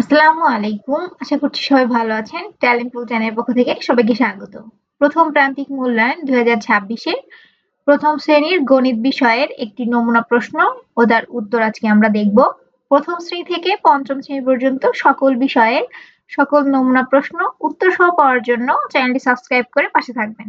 আসসালামু আলাইকুম। আশা করছি সবাই ভালো আছেন। ট্যালেন্ট পুল চ্যানেলের পক্ষ থেকে সবাইকে স্বাগত। প্রথম প্রান্তিক মূল্যায়ন 2026 এর প্রথম শ্রেণীর গণিত বিষয়ের একটি নমুনা প্রশ্ন ও তার উত্তর আজকে আমরা দেখব। প্রথম শ্রেণী থেকে পঞ্চম শ্রেণী পর্যন্ত সকল বিষয়ের সকল নমুনা প্রশ্ন উত্তর সহ পাওয়ার জন্য চ্যানেলটি সাবস্ক্রাইব করে পাশে থাকবেন।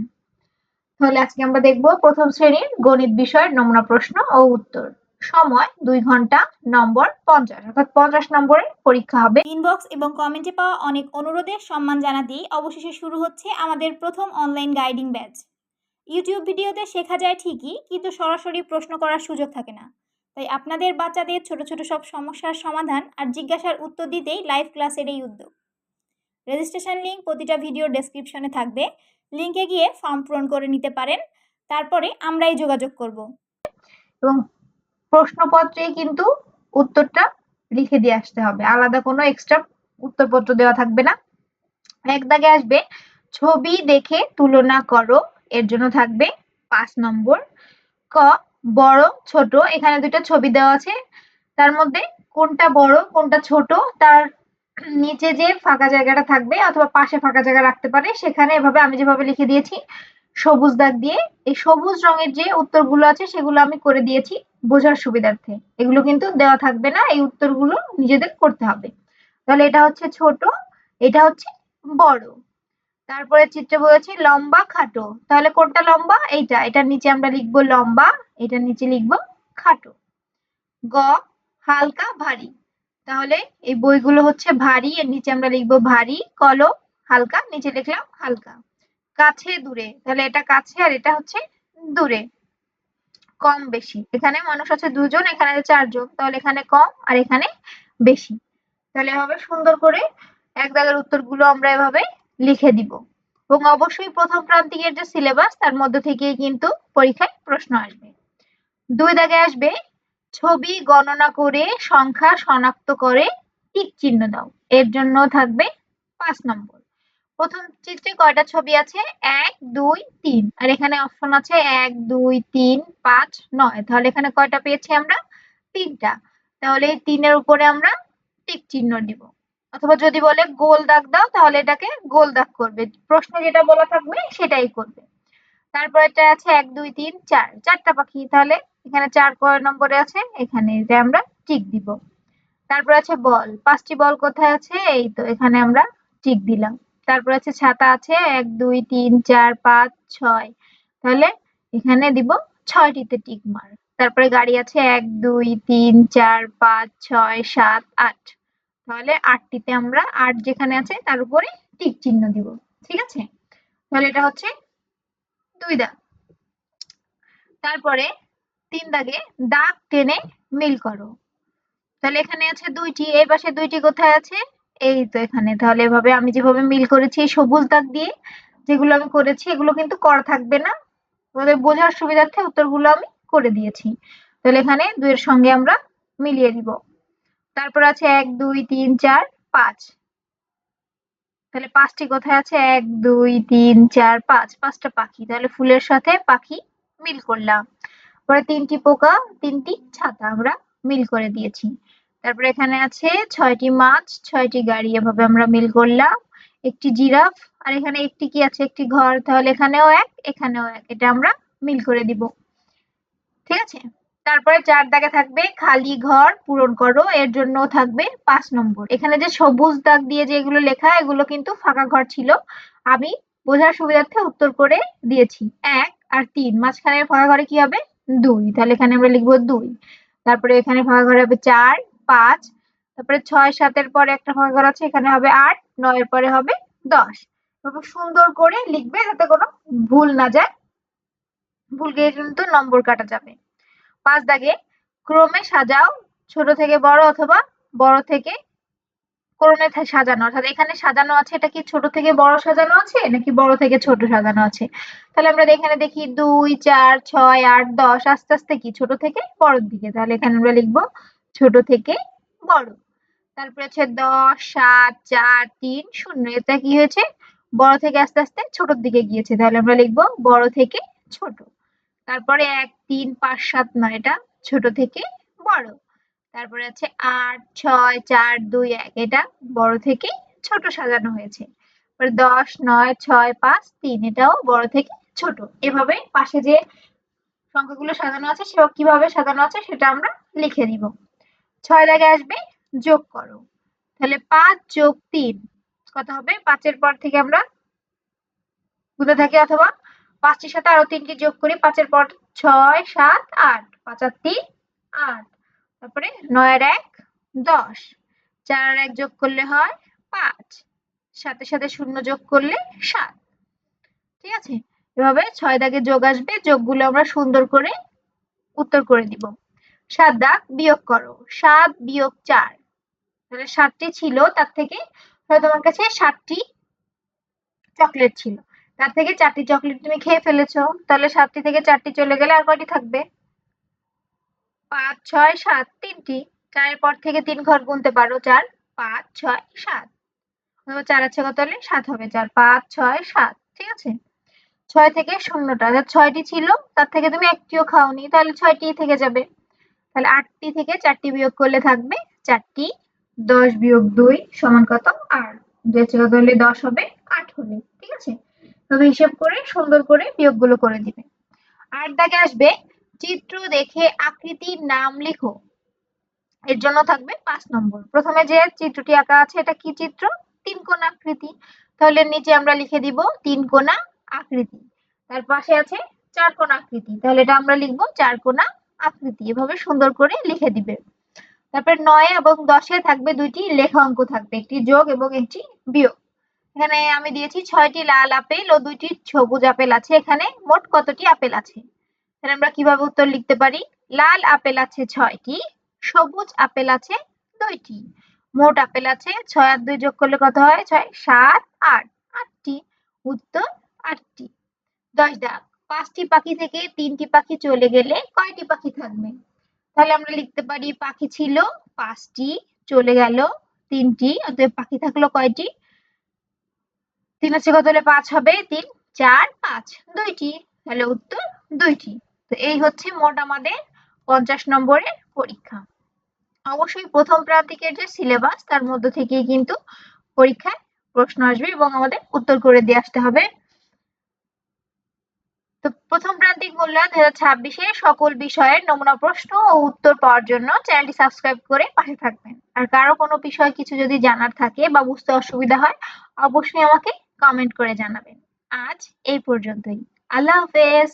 তাহলে আজকে আমরা দেখব প্রথম শ্রেণীর গণিত বিষয়ের নমুনা প্রশ্ন ও উত্তর। সময় 2 ঘন্টা, নম্বর 50 অর্থাৎ 50 নম্বরের পরীক্ষা হবে। ইনবক্স এবং কমেন্টে পাওয়া অনেক অনুরোধের সম্মান জানাতেই অবশেষে শুরু হচ্ছে আমাদের প্রথম অনলাইন গাইডিং ব্যাচ। ইউটিউব ভিডিওতে শেখা যায় ঠিকই, কিন্তু সরাসরি প্রশ্ন করার সুযোগ থাকে না। তাই আপনাদের বাচ্চাদের ছোট ছোট সব সমস্যার সমাধান আর জিজ্ঞাসার উত্তর দিতেই লাইভ ক্লাসের এই উদ্যোগ। রেজিস্ট্রেশন লিঙ্ক প্রতিটা ভিডিওর ডেসক্রিপশনে থাকবে, লিঙ্কে গিয়ে ফর্ম পূরণ করে নিতে পারেন। তারপরে আমরাই যোগাযোগ করব। এবং প্রশ্নপত্রে কিন্তু উত্তরটা লিখে দিয়ে আসতে হবে, আলাদা কোনো এক্সট্রা উত্তরপত্র দেওয়া থাকবে না। এক দাগে আসবে ছবি দেখে তুলনা করো, এর জন্য থাকবে 5 নম্বর। ক বড় ছোট, এখানে দুটো ছবি দেওয়া আছে, তার মধ্যে কোনটা বড় কোনটা ছোট তার নিচে যে ফাঁকা জায়গাটা থাকবে অথবা পাশে ফাঁকা জায়গা রাখতে পারে, সেখানে এভাবে আমি যেভাবে লিখে দিয়েছি সবুজ দাগ দিয়ে, এই সবুজ রঙের যে উত্তরগুলো আছে সেগুলো আমি করে দিয়েছি বোঝার সুবিধার্থে। এগুলো কিন্তু দেওয়া থাকবে না, এই উত্তরগুলো নিজেদের করতে হবে। তাহলে এটা হচ্ছে ছোট, এটা হচ্ছে বড়। তারপরে চিত্রে বলেছি লম্বা খাটো, তাহলে কোনটা লম্বা? এইটা, এটার নিচে আমরা লিখবো লম্বা, এটার নিচে লিখবো খাটো। গ হালকা ভারী, তাহলে এই বইগুলো হচ্ছে ভারী, এর নিচে আমরা লিখবো ভারী। কলম হালকা, নিচে লিখলাম হালকা। কাছে দূরে, তাহলে এটা কাছে আর এটা হচ্ছে দূরে। কম বেশি, এখানে মানুষ আছে 2 জন, এখানে আছে 4 জন, তাহলে এখানে কম আর এখানে বেশি। তাহলে এভাবে সুন্দর করে এক দাগের উত্তরগুলো আমরা এভাবে লিখে দিব। এবং অবশ্যই প্রথম প্রান্তিকের যে সিলেবাস তার মধ্যে থেকেই কিন্তু পরীক্ষায় প্রশ্ন আসবে। 2 দাগে আসবে ছবি গণনা করে সংখ্যা শনাক্ত করে টিক চিহ্ন দাও, এর জন্য থাকবে 5 নম্বর। প্রথম চিত্রে কয়টা ছবি আছে? 1 2 3, আর এখানে অপশন আছে 1 2 3 5 9, তাহলে এখানে কয়টা পেয়েছি আমরা? 3টা। তাহলে এই 3 এর উপরে আমরা টিক চিহ্ন দিব, অথবা যদি বলে গোল দাগ দাও তাহলে এটাকে গোল দাগ করবে, প্রশ্নে যেটা বলা থাকবে সেটাই করবে। তারপর এটা আছে 1 2 3 4, 4টা পাখি, তাহলে এখানে 4 কয় নম্বরে আছে? এখানে, এটা আমরা টিক দিব। তারপর আছে বল, 5টি বল কোথায় আছে? এই তো এখানে আমরা টিক দিলাম। তারপর আছে ছাতা আছে 1 2 3 4 5 6, তাহলে এখানে দিব 6টিতে টিক মার। তারপরে গাড়ি আছে 1 2 3 4 5 6 7 8, তাহলে 8টিতে আমরা 8 যেখানে আছে তার উপরে টিক চিহ্ন দিব। ঠিক আছে, তাহলে এটা হচ্ছে 2 দাগ। তারপরে 3 দাগে দাগ টেনে মিল করো, তাহলে এখানে আছে 2টি, এই পাশে 2টি কোথায় আছে? এই তো এখানে। তাহলে এভাবে আমি যেভাবে মিল করেছি সবুজ দাগ দিয়ে, যেগুলো আমি করেছি এগুলো কিন্তু করা থাকবে না, তোমাদের বোঝার সুবিধার্থে উত্তরগুলো আমি করে দিয়েছি। তাহলে এখানে 2 এর সঙ্গে আমরা মিলিয়ে দিব। তারপর আছে 1 2 3 4 5, তাহলে 5টি কোথায় আছে? 1 2 3 4 5, 5টা পাখি, তাহলে ফুলের সাথে পাখি মিল করলাম। পরে 3টি পোকা, 3টি ছাতা আমরা মিল করে দিয়েছি। তারপরে এখানে আছে 6টি মাছ, 6টি গাড়ি, এভাবে আমরা মিল করলাম। একটি জিরাফ, আর এখানে একটি কি আছে? একটি ঘর, তাহলে এখানেও 1 এখানেও 1, এটা আমরা মিল করে দিব। ঠিক আছে, তারপরে 4 দাগে থাকবে খালি ঘর পূরণ করো, এর জন্য থাকবে 5 নম্বর। এখানে যে সবুজ দাগ দিয়ে যেগুলো লেখা এগুলো কিন্তু ফাঁকা ঘর ছিল, আমি বোঝার সুবিধার্থে উত্তর করে দিয়েছি। 1 আর 3, মাঝখানের ফাঁকা ঘরে কি হবে? 2, তাহলে এখানে আমরা লিখবো 2। তারপরে এখানে ফাঁকা ঘরে হবে 4 5, তারপরে 6 7 এর পরে একটা ফাঁকা ঘর আছে, এখানে হবে 8 9 এর পরে হবে 10। খুব সুন্দর করে লিখবে যাতে কোনো ভুল না যায়, ভুল গিয়ে কিন্তু নম্বর কাটা যাবে। 5 দাগে ক্রমে সাজাও, ছোট থেকে বড় অথবা বড় থেকে ক্রমে সাজানো, অর্থাৎ এখানে সাজানো আছে, এটা কি ছোট থেকে বড় সাজানো আছে নাকি বড় থেকে ছোট সাজানো আছে? তাহলে আমরা এখানে দেখি 2 4 6 8 10, আস্তে আস্তে কি ছোট থেকে বড়র দিকে, তাহলে এখানে আমরা লিখবো ছোট থেকে বড়। তারপরে আছে 10 7 4 3 0, এটা কি হয়েছে? বড় থেকে আস্তে আস্তে ছোটর দিকে গিয়েছে, তাহলে আমরা লিখবো বড় থেকে ছোট। তারপরে 1 3 5 7 9, এটা ছোট থেকে বড়। তারপরে আছে 8, 6, 4, 2, 1 এটা বড় থেকে ছোট সাজানো হয়েছে। 10, 9, 6, 5, 3 এটাও বড় থেকে ছোট। এভাবে পাশে যে সংখ্যাগুলো সাজানো আছে সেটা কিভাবে সাজানো আছে সেটা আমরা লিখে দিব। 6 দাগে আসবে যোগ করো। তাহলে 5 যোগ 3 কত হবে? 5 এর পর থেকে আমরা গুণে থাকি অথবা 5টির সাথে আরো 3টি যোগ করি। 5 এর পর 6, 7, 8, 5 আর 3 8। তারপরে 9 আর 1 10, 4 আর 1 যোগ করলে হয় 5, 7 এর সাথে 0 যোগ করলে 7। ঠিক আছে? এভাবে 6 দাগে যোগ আসবে, যোগগুলো আমরা সুন্দর করে উত্তর করে দিব। 7 দাগ বিয়োগ করো। 7 বিয়োগ 4 তাহলে 7টি ছিল, তার থেকে তোমার কাছে 7টি চকলেট ছিল, তার থেকে 4টি চকলেট তুমি খেয়ে ফেলেছো, তাহলে 7টি থেকে 4টি চলে গেলে আর কয়টি থাকবে? 5, 6, 7 3টি। 4 এর পর থেকে 3 ঘর গুনতে পারো। 4, 5, 6, 7 4 আছে কত হলে 7 হবে। 4, 5, 6, 7 ঠিক আছে। 6 থেকে শূন্যটা 6টি ছিল, তার থেকে তুমি একটিও খাওনি, তাহলে 6টি থেকে যাবে। তাহলে 8টি থেকে 4টি বিয়োগ করলে থাকবে 4টি। 10 বিয়োগ 2 সমান কত? 8। 2 আছে কত হলে 10 হবে? 8 হলে। ঠিক আছে? তবে হিসাব করে সুন্দর করে বিয়োগগুলো করে দিবে। 8 দাগে আসবে চিত্র দেখে আকৃতির নাম লিখো। এর জন্য থাকবে 5 নম্বর। প্রথমে যে চিত্রটি আঁকা আছে এটা কি চিত্র? 3 কোণ আকৃতি। তাহলে নিচে আমরা লিখে দিব 3 কোণা আকৃতি। তার পাশে আছে 4 কোণ আকৃতি। তাহলে এটা আমরা লিখব 4 কোণা আকৃতি। এভাবে সুন্দর করে লিখে দিবে। তারপর 9 এবং 10 এ থাকবে দুইটি লেখা অঙ্ক থাকবে, একটি যোগ এবং একটি বিয়োগ। এখানে আমি দিয়েছি 6টি লাল আপেল ও 2টি সবুজ আপেল আছে। এখানে মোট কতটি আপেল আছে? তাহলে আমরা কিভাবে উত্তর লিখতে পারি? লাল আপেল আছে 6টি, সবুজ আপেল আছে 2টি, মোট আপেল আছে 6 আর 2 যোগ করলে কত হয়? 6, 7, 8 8টি। উত্তর 8টি। 10 দাগ 5টি পাখি থেকে 3টি পাখি চলে গেলে কয়টি পাখি থাকবে? তাহলে আমরা লিখতে পারি পাখি ছিল 5টি, চলে গেল 3টি, অতএব পাখি থাকলো কয়টি? 3 আছে কত হলে 5 হবে? 3, 4, 5 2টি। তাহলে উত্তর 2টি। তো এই হচ্ছে মোট আমাদের 50 নম্বরের পরীক্ষা। অবশ্যই প্রথম প্রান্তিকের যে সিলেবাস তার মধ্যে থেকেই কিন্তু পরীক্ষায় প্রশ্ন আসবে এবং আমাদের উত্তর করে দিয়ে আসতে হবে। তো প্রথম প্রান্তিক মূল্যায়ন 2026 সকল বিষয়ের নমুনা প্রশ্ন ও উত্তর পাওয়ার জন্য চ্যানেলটি সাবস্ক্রাইব করে পাশে থাকবেন। আর কারো কোনো বিষয় কিছু যদি জানার থাকে বা বুঝতে অসুবিধা হয় অবশ্যই আমাকে কমেন্ট করে জানাবেন। আজ এই পর্যন্তই। আল্লাহ হাফেজ।